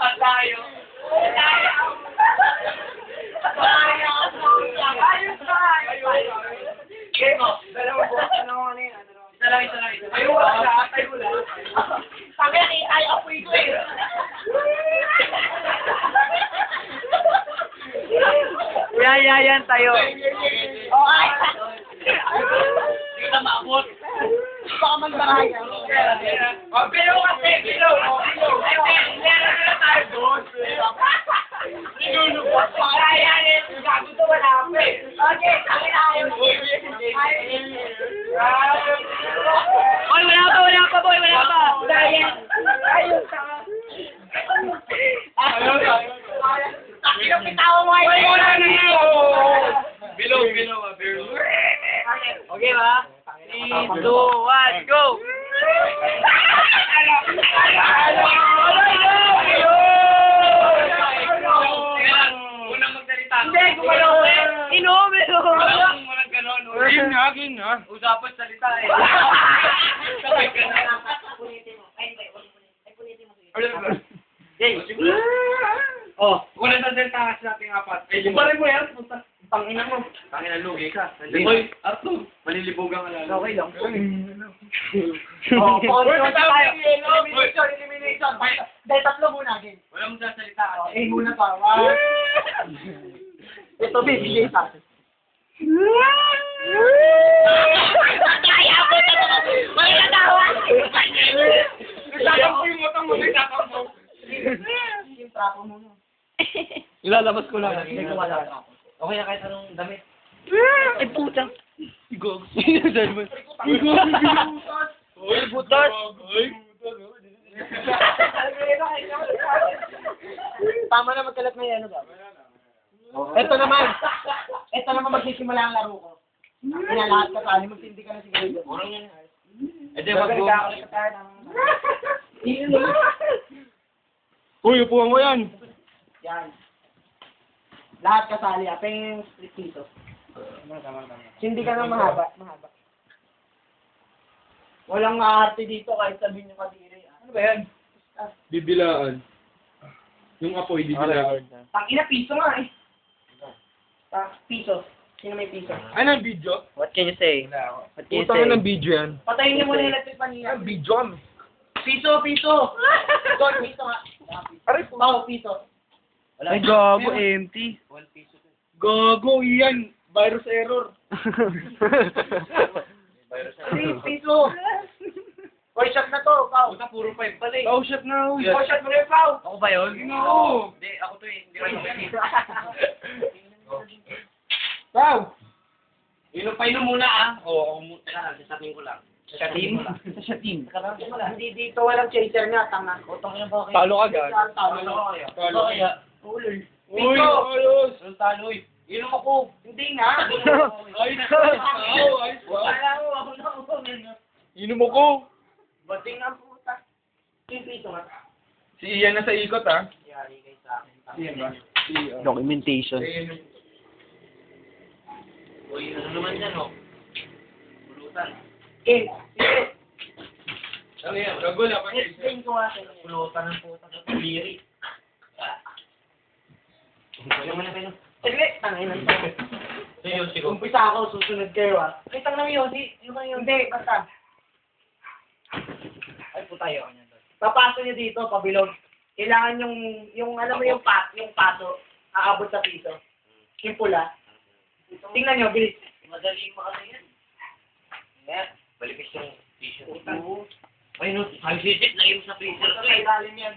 Ang layo. Ayos ba? Game mo. Dalawang buwan na ako kanina. Isa lang. Tayo wala. Sabi na tayo apoy ko eh. Yayayan tayo. Okay. Hindi ka maabot. Baka magbaraya. Bilo kasi, bilo. Meron na tayo doon. Baraya rin. Gago to wala ako eh. Okay, kami na ayaw. Oy, wala pa, boy, wala pa. Baraya. Ayun ka. Taki yung bitaw mo. Bilo. Okay ba? 3, 2, 1, go! Unang magsalita. Hindi, gumalaw eh. Inom. Walang ganon. Game nga. Usapan salita eh. Sabay ka na. Punitin mo. Ay, hindi. Punitin mo. Oh, wala na din takas nating apat. Ibarin mo yan. Tangina mo. Tangina lugi ka. Hoy, Arthur. Malilibugan ka lang. Okay lang. Oh, pause tayo. Elimination. Dahil tatlo muna, game. Wala mong sasalita. Muna pa. Ito, bibigay sa akin. Kaya mo na mo! May natawa! Nagtatang ko yung utang mo. Nagtatang mo. Yung trapo mo. Ilalabas ko lang. Hindi ko wala. Okay na kahit anong damit. Ay, puta. Go. Uy, butas. Tama na magkalat na yan, ano ba? Ito naman magsisimula ang laro ko. Kaya lahat ka tali, magtindi ka na siguro. Murang yan. Eh, di mag-go. Uy, upuan mo yan. Yan. Lahat kasali, apeng split dito. Hindi ka na mahaba. Walang maarte dito kahit sabihin nyo kadiri. Ano ba yan? Bibilaan. Yung apoy, bibilaan. Tangina, piso nga eh. Piso. Sino may piso? Ano ang video? What can you say? What can you Utang say? ng video yan. Patayin niyo muna yung electric pan niya. Ang video kami. Piso! Gold, piso nga. Aray po. Pao, piso. Ay, gago, empty. Gago, iyan. Virus error. Piso! Four shot na to, Pao. Puta, puro 5 pala eh. Oh, shit na. Four shot mo na yung Pao. Ako ba yun? No. Hindi, ako to eh. Hindi ko yun. Pao. Inom muna ah. Oo, ako muna. Teka lang, sasabihin ko lang. Sa team. Hindi dito walang chaser nga, tanga. Utang yan ba kayo? Talo ka gan. Talo kaya? Talo. Kaya? Uloy. Uy, ayos. Ang talo eh. Inom ako. Hindi nga. Ay, ayos. Wala ko, ako na ako. Inom mo ko. Bating ang puta. Yung piso nga. Si Ian na sa ikot, ha? Yari kayo sa akin. Si Ian ba? Si Ian. Documentation. Uy, ano naman yan oh. Pulutan. Eh, Ano yan? Gagol, ha? explain ko nga sa inyo. Pulutan ng puta sa puliri. Ano man na kayo? Sige, tangin ng tayo. Sige, sige. Umpisa ako, susunod kayo ah. Ay, tang naman yun, hindi, basta. Ay, puta yun. Papasok nyo dito, pabilog. Kailangan yung alam mo yung paso, aabot sa piso. Yung pula. Tingnan nyo, bilis. Madali mo kasi yan. Balipis yung t-shirt. Ay, no. Ang sisip na yung sa freezer. Sa ilalim yan.